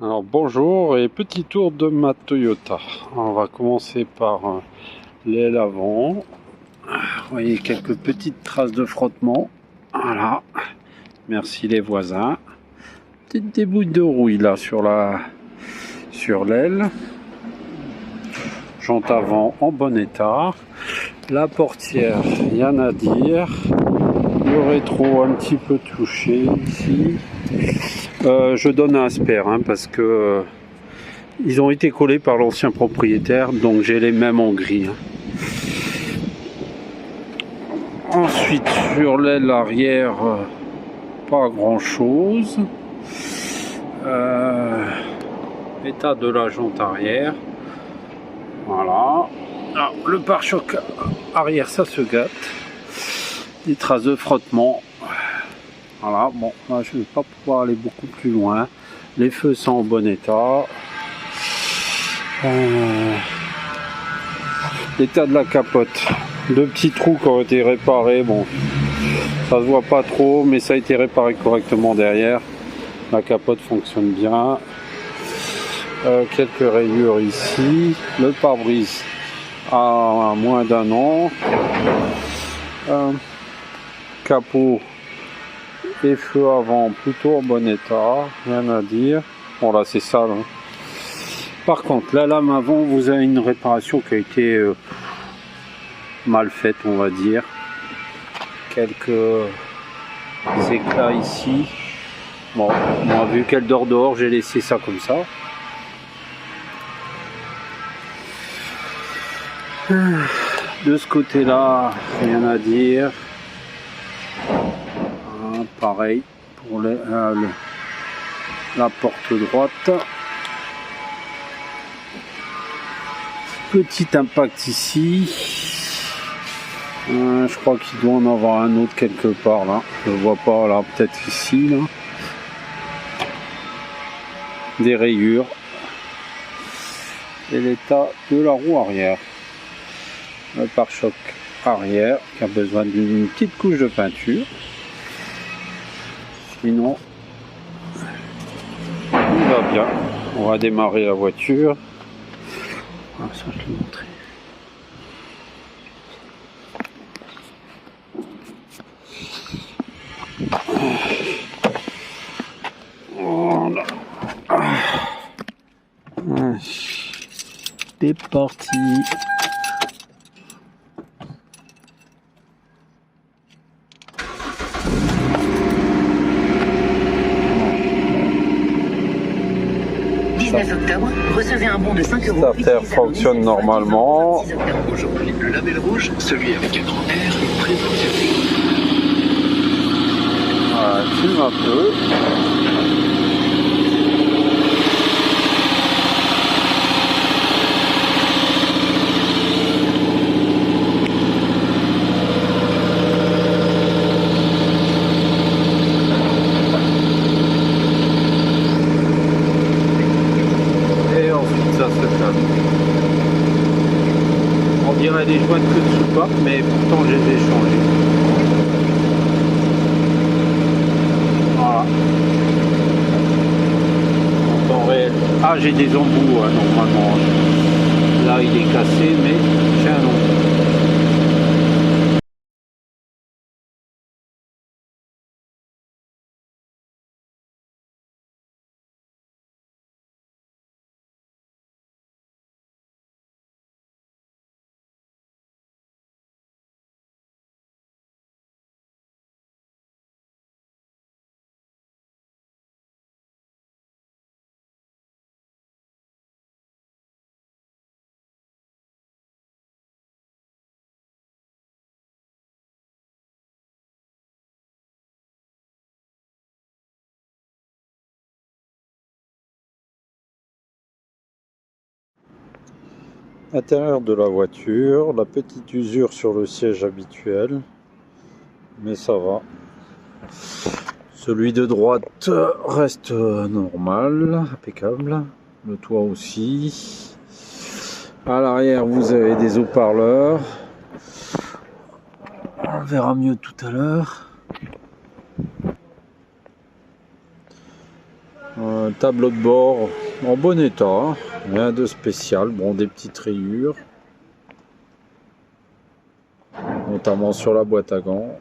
Alors bonjour et petit tour de ma Toyota. On va commencer par l'aile avant. Vous voyez quelques petites traces de frottement. Voilà. Merci les voisins. Petite débouille de rouille là sur l'aile. Jante avant en bon état. La portière, rien à dire. Le rétro un petit peu touché ici. Je donne un asper parce que ils ont été collés par l'ancien propriétaire, donc j'ai les mêmes en gris. Ensuite sur l'aile arrière, pas grand chose. État de la jante arrière. Voilà. Alors, le pare-choc arrière, ça se gâte. Des traces de frottement. Voilà, bon, là je ne vais pas pouvoir aller beaucoup plus loin. Les feux sont en bon état. L'état de la capote. Deux petits trous qui ont été réparés. Bon, ça se voit pas trop, mais ça a été réparé correctement derrière. La capote fonctionne bien. Quelques rayures ici. Le pare-brise a moins d'un an. Capot et feux avant plutôt en bon état, rien à dire. Bon là c'est sale. Par contre la lame avant, vous avez une réparation qui a été mal faite, on va dire. Quelques éclats ici. Bon, moi vu qu'elle dort dehors, j'ai laissé ça comme ça. De ce côté là, rien à dire. Pareil pour la porte droite. Petit impact ici. Je crois qu'il doit en avoir un autre quelque part là. Je ne vois pas là, peut-être ici là. Des rayures. Et l'état de la roue arrière. Le pare-choc arrière qui a besoin d'une petite couche de peinture. Sinon, tout va bien. On va démarrer la voiture. Ah, ça, je l'ai montré. Voilà. C'est parti. Octobre, recevez un bon de 5 €. Starter fonctionne normalement. Aujourd'hui, le label rouge, celui avec un grand R, présente Voilà, fume un peu. On dirait des joints que de soupape, mais pourtant je les ai changés. Voilà. En temps réel. Ah, j'ai des embouts normalement. Là il est cassé, mais j'ai un embout. Intérieur de la voiture, la petite usure sur le siège habituel, mais ça va. Celui de droite reste normal, impeccable. Le toit aussi. À l'arrière, vous avez des haut-parleurs. On verra mieux tout à l'heure. Un tableau de bord en bon état, rien de spécial, bon, des petites rayures, notamment sur la boîte à gants.